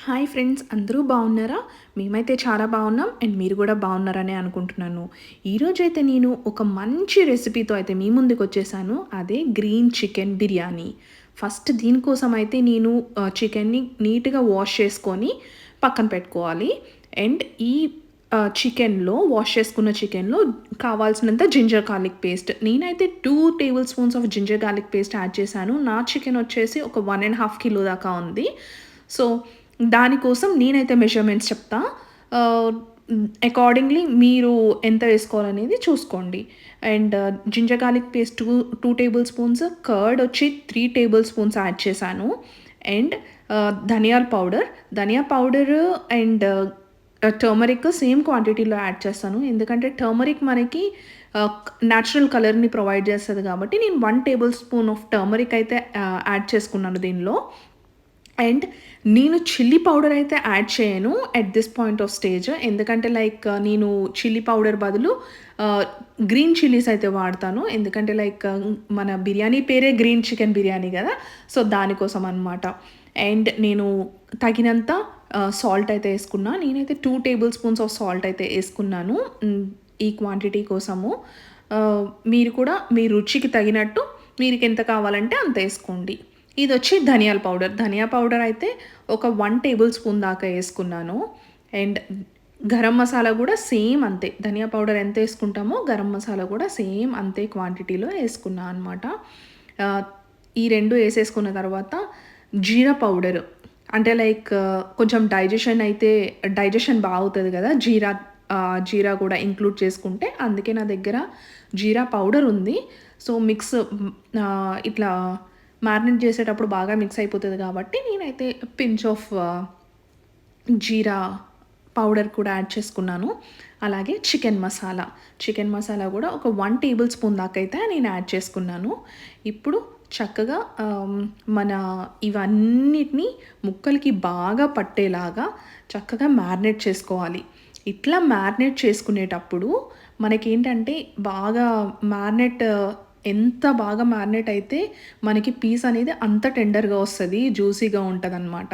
Hi friends, అందరూ బాగున్నారా? మేమైతే చాలా బాగున్నాం అండ్ మీరు కూడా బాగున్నారని అనుకుంటున్నాను. ఈరోజైతే నేను ఒక మంచి రెసిపీతో అయితే మీ ముందుకు వచ్చేసాను. అదే గ్రీన్ చికెన్ బిర్యానీ. ఫస్ట్ దీనికోసం అయితే నేను చికెన్ని నీట్గా వాష్ చేసుకొని పక్కన పెట్టుకోవాలి. అండ్ ఈ చికెన్లో వాష్ చేసుకున్న చికెన్లో కావాల్సినంత జింజర్ గార్లిక్ పేస్ట్ నేనైతే 2 tablespoons of ginger garlic paste add చేశాను. నా చికెన్ వచ్చేసి ఒక 1.5 కిలో దాకా ఉంది. సో దానికోసం నేనైతే మెజర్మెంట్స్ చెప్తా. అకార్డింగ్లీ మీరు ఎంత వేసుకోవాలనేది చూసుకోండి. And ginger garlic paste 2 tablespoons, curd వచ్చి 3 టేబుల్ స్పూన్స్ యాడ్ చేశాను. And dhania powder and turmeric same క్వాంటిటీలో యాడ్ చేస్తాను. ఎందుకంటే టర్మరిక్ మనకి న్యాచురల్ కలర్ని ప్రొవైడ్ చేస్తుంది కాబట్టి నేను 1 టేబుల్ స్పూన్ ఆఫ్ టర్మరిక్ అయితే యాడ్ చేసుకున్నాను దీనిలో. అండ్ నేను చిల్లీ పౌడర్ అయితే యాడ్ చేయను at this point of stage. ఎందుకంటే నేను చిల్లీ పౌడర్ బదులు గ్రీన్ చిల్లీస్ అయితే వాడతాను. ఎందుకంటే మన బిర్యానీ పేరే గ్రీన్ చికెన్ బిర్యానీ కదా, సో దానికోసం అనమాట. అండ్ నేను తగినంత సాల్ట్ అయితే వేసుకున్నా. నేనైతే 2 టేబుల్ స్పూన్స్ ఆఫ్ సాల్ట్ అయితే వేసుకున్నాను ఈ క్వాంటిటీ కోసము. మీరు కూడా మీ రుచికి తగినట్టు మీకు ఎంత కావాలంటే అంత వేసుకోండి. ఇది వచ్చి ధనియా పౌడర్ అయితే ఒక 1 టేబుల్ స్పూన్ దాకా వేసుకున్నాను. అండ్ గరం మసాలా కూడా సేమ్ అంతే. ధనియా పౌడర్ ఎంత వేసుకుంటామో గరం మసాలా కూడా సేమ్ అంతే క్వాంటిటీలో వేసుకున్నాను అనమాట. ఈ రెండు వేసేసుకున్న తర్వాత జీరా పౌడర్ అంటే కొంచెం డైజెషన్ బాగుతుంది కదా జీరా కూడా ఇంక్లూడ్ చేసుకుంటే, అందుకే నా దగ్గర జీరా పౌడర్ ఉంది. సో ఇట్లా మ్యారినేట్ చేసేటప్పుడు బాగా మిక్స్ అయిపోతుంది కాబట్టి నేనైతే పించ్ ఆఫ్ జీరా పౌడర్ కూడా యాడ్ చేసుకున్నాను. అలాగే చికెన్ మసాలా కూడా ఒక 1 టేబుల్ స్పూన్ దాకా అయితే నేను యాడ్ చేసుకున్నాను. ఇప్పుడు చక్కగా మన ఇవన్నిటిని ముక్కలకి బాగా పట్టేలాగా చక్కగా మ్యారినేట్ చేసుకోవాలి. ఇట్లా మ్యారినేట్ చేసుకునేటప్పుడు మనకేంటంటే ఎంత బాగా మ్యారినేట్ అయితే మనకి పీస్ అనేది అంత టెండర్గా వస్తుంది, జ్యూసీగా ఉంటుంది అనమాట.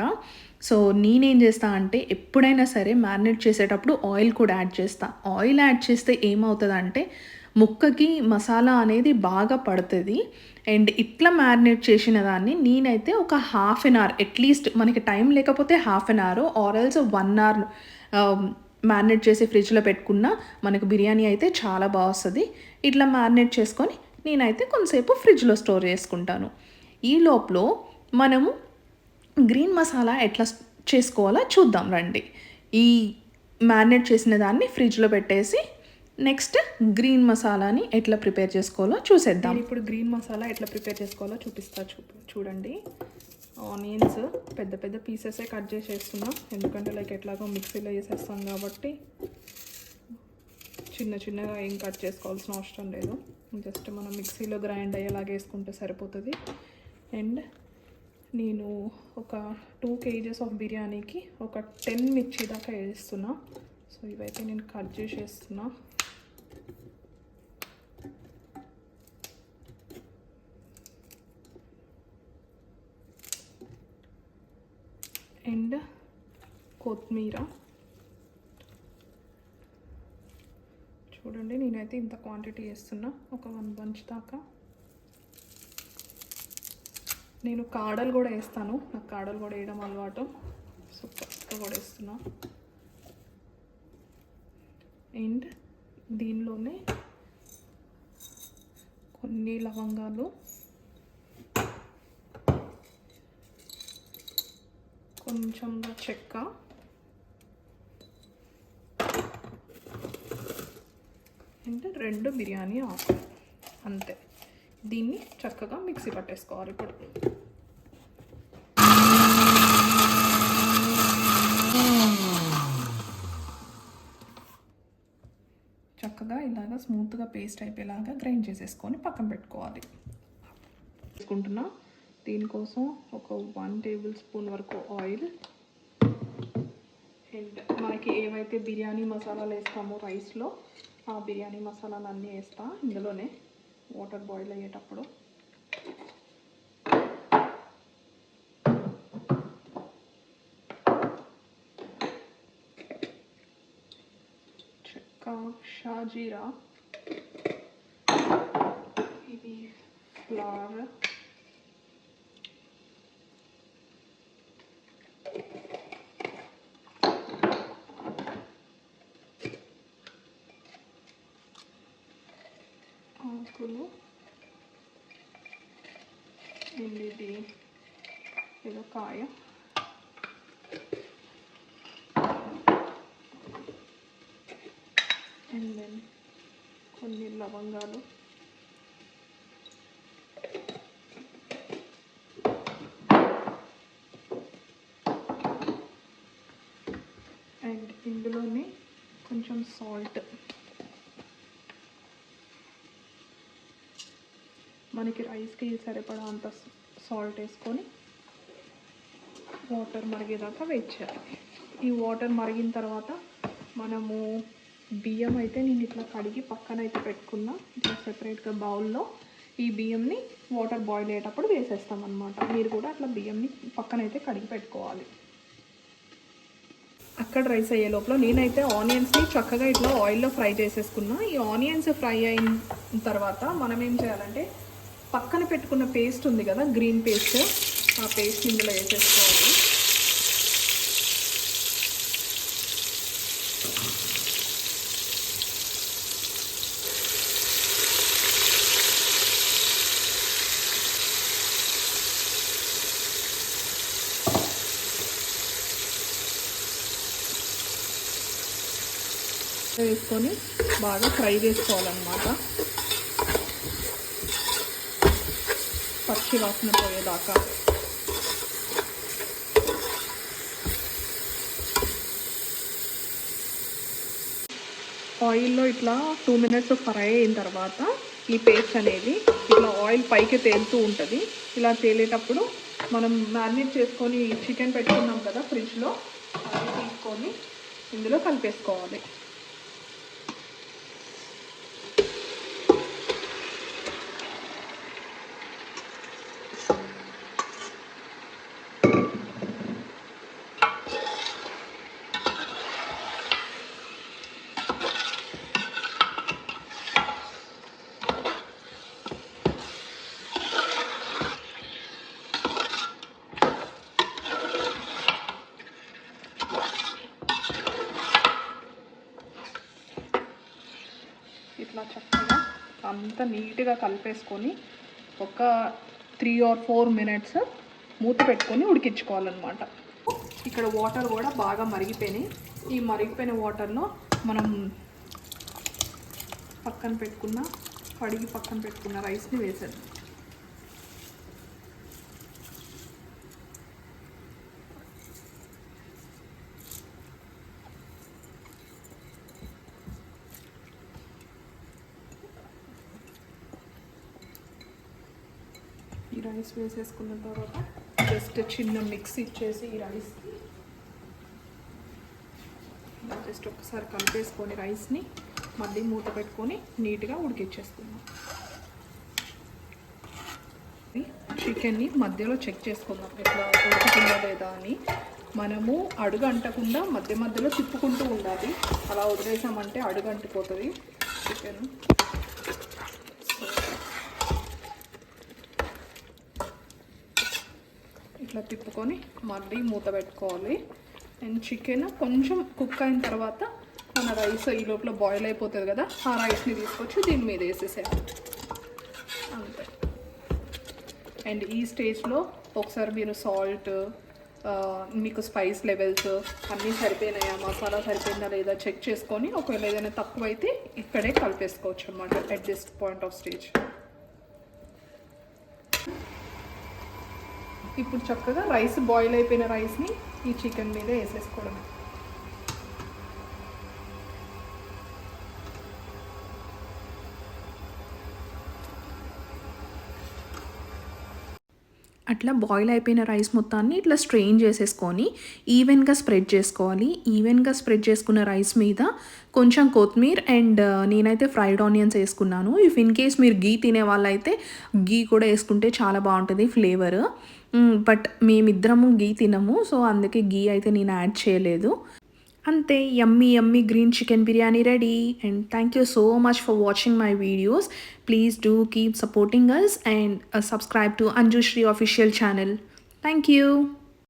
సో నేనేం చేస్తా అంటే ఎప్పుడైనా సరే మ్యారినేట్ చేసేటప్పుడు ఆయిల్ కూడా యాడ్ చేస్తా. ఆయిల్ యాడ్ చేస్తే ఏమవుతుందంటే ముక్కకి మసాలా అనేది బాగా పడుతుంది. అండ్ ఇట్లా మ్యారినేట్ చేసిన దాన్ని నేనైతే ఒక హాఫ్ అన్ అవర్, అట్లీస్ట్ మనకి టైం లేకపోతే half an hour or else 1 hour marinate చేసి ఫ్రిడ్జ్లో పెట్టుకున్న మనకు బిర్యానీ అయితే చాలా బాగా వస్తుంది. ఇట్లా మ్యారినేట్ చేసుకొని నేనైతే కొంతసేపు ఫ్రిడ్జ్లో స్టోర్ చేసుకుంటాను. ఈ లోపల మనము గ్రీన్ మసాలా ఎట్లా చేసుకోవాలో చూద్దాం రండి. ఈ మ్యారినేట్ చేసిన దాన్ని ఫ్రిడ్జ్లో పెట్టేసి నెక్స్ట్ గ్రీన్ మసాలాని ఎట్లా ప్రిపేర్ చేసుకోవాలో చూసేద్దాం. ఇప్పుడు గ్రీన్ మసాలా ఎట్లా ప్రిపేర్ చేసుకోవాలో చూపిస్తా. చూడండి, ఆనియన్స్ పెద్ద పెద్ద పీసెసే కట్ చేసేస్తున్నా. ఎందుకంటే ఎట్లాగో మిక్సీలో వేసేస్తాం కాబట్టి చిన్నగా ఏం కట్ చేసుకోవాల్సిన అవసరం లేదు. జస్ట్ మనం మిక్సీలో గ్రైండ్ అయ్యేలాగా వేసుకుంటే సరిపోతుంది. అండ్ నేను ఒక 2 kgs ఆఫ్ బిర్యానీకి ఒక 10 మిర్చి దాకా వేస్తున్నా. సో ఇవైతే నేను కట్ చేసేస్తున్నా. అండ్ కొత్తిమీర చూడండి, నేనైతే ఇంత క్వాంటిటీ వేస్తున్నా, ఒక 1 bunch దాకా. నేను కాడలు కూడా వేస్తాను, నాకు కాడలు కూడా వేయడం అలవాటు. సో ఫస్ట్ కూడా వేస్తున్నా. అండ్ దీనిలోనే కొన్ని లవంగాలు, కొంచెం చెక్క, అండ్ 2 బిర్యానీ ఆకు, అంతే. దీన్ని చక్కగా మిక్సీ పట్టేసుకోవాలి. ఇప్పుడు చక్కగా ఇలాగా స్మూత్గా పేస్ట్ అయిపోయేలాగా గ్రైండ్ చేసేసుకొని పక్కన పెట్టుకోవాలి. వేసుకుంటున్నా. దీనికోసం ఒక 1 టేబుల్ స్పూన్ వరకు ఆయిల్. అండ్ మనకి ఏవైతే బిర్యానీ మసాలాలు వేస్తామో రైస్లో, ఆ బిర్యానీ మసాలాలు అన్నీ వేస్తా ఇందులోనే వాటర్ బాయిల్ అయ్యేటప్పుడు. షాజీరా, ఇది ఫ్లవర్, ఆకులు, ఇది ఏదో కాయ, అండ్ దెన్ కొన్ని లవంగాలు, అండ్ ఇందులోనే కొంచెం సాల్ట్, మనకి రైస్కి సరిపడా అంత సాల్ట్ వేసుకొని వాటర్ మరిగేదాకా వెయిట్ చేయాలి. ఈ వాటర్ మరిగిన తర్వాత మనము బియ్యం అయితే నేను ఇట్లా కడిగి పక్కన అయితే పెట్టుకున్నా, ఇట్లా సెపరేట్గా బౌల్లో ఈ బియ్యంని వాటర్ బాయిల్ అయ్యేటప్పుడు వేసేస్తాం అనమాట. మీరు కూడా అట్లా బియ్యంని పక్కన అయితే కడిగి పెట్టుకోవాలి. అక్కడ రైస్ అయ్యే లోపల నేనైతే ఆనియన్స్ని చక్కగా ఇట్లా ఆయిల్లో ఫ్రై చేసేసుకున్నా. ఈ ఆనియన్స్ ఫ్రై అయిన తర్వాత మనం ఏం చేయాలంటే పక్కన పెట్టుకున్న పేస్ట్ ఉంది కదా, గ్రీన్ పేస్ట్, ఆ పేస్ట్ ఇందులో వేసేసుకోవాలి. వేసుకొని బాగా ఫ్రై చేసుకోవాలన్నమాట, పచ్చి వాసన పోయేదాకా. ఆయిల్లో ఇట్లా 2 minutes ఫ్రై అయిన తర్వాత ఈ పేస్ట్ అనేది ఇట్లా ఆయిల్ పైకి తేలుతూ ఉంటుంది. ఇలా తేలేటప్పుడు మనం మ్యారినేట్ చేసుకొని చికెన్ పెట్టుకున్నాం కదా ఫ్రిడ్జ్లో, అది తీసుకొని ఇందులో కలిపేసుకోవాలి. ఇట్లా చక్కగా అంతా నీట్గా కలిపేసుకొని ఒక 3 or 4 minutes మూత పెట్టుకొని ఉడికించుకోవాలన్నమాట. ఇక్కడ వాటర్ కూడా బాగా మరిగిపోయినాయి. ఈ మరిగిపోయిన వాటర్లో మనం కడిగి పక్కన పెట్టుకున్న రైస్ని వేసేద్దాం. ఈ రైస్ వేసేసుకున్న తర్వాత జస్ట్ చిన్న మిక్స్ ఇచ్చేసి ఈ రైస్కి జస్ట్ ఒకసారి కలిపేసుకొని రైస్ని మళ్ళీ మూత పెట్టుకొని నీట్గా ఉడికిచ్చేసుకుందాం. చికెన్ని మధ్యలో చెక్ చేసుకుందాం ఎట్లా ఉడుకుతుందా లేదా అని. మనము అడుగు అంటకుండా మధ్య మధ్యలో తిప్పుకుంటూ ఉండాలి. అలా వదిలేసామంటే అడుగు అంటిపోతుంది చికెన్. ఇట్లా తిప్పుకొని మళ్ళీ మూత పెట్టుకోవాలి. అండ్ చికెన్ కొంచెం కుక్ అయిన తర్వాత మన రైస్ ఈ లోపల బాయిల్ అయిపోతుంది కదా, ఆ రైస్ని తీసుకొచ్చి దీని మీద వేసేసేయాలి అంతే. అండ్ ఈ స్టేజ్లో ఒకసారి మీరు సాల్ట్, మీకు స్పైస్ లెవెల్స్ అన్నీ సరిపోయినాయా, మసాలా సరిపోయిందా లేదా చెక్ చేసుకొని ఒకవేళ ఏదైనా తక్కువైతే ఇక్కడే కలిపేసుకోవచ్చు అనమాట at this point of stage. ఇప్పుడు చక్కగా రైస్ బాయిల్ అయిపోయిన రైస్ని ఈ చికెన్ మీద వేసేసుకోవడమే. అట్లా బాయిల్ అయిపోయిన రైస్ మొత్తాన్ని ఇట్లా స్ట్రెయిన్ చేసేసుకొని ఈవెన్గా స్ప్రెడ్ చేసుకోవాలి. ఈవెన్గా స్ప్రెడ్ చేసుకున్న రైస్ మీద కొంచెం కొత్తిమీర అండ్ నేనైతే ఫ్రైడ్ ఆనియన్స్ వేసుకున్నాను. ఇఫ్ ఇన్ కేస్ మీరు గీ తినే వాళ్ళైతే గీ కూడా వేసుకుంటే చాలా బాగుంటుంది ఫ్లేవర్. బట్ మేమిద్దరము గీ తినము, సో అందుకే గీ అయితే నేను యాడ్ చేయలేదు. అంతే yummy yummy green chicken biryani ready. And thank you so much for watching my videos. Please do keep supporting us and subscribe to Anjushri official channel. Thank you.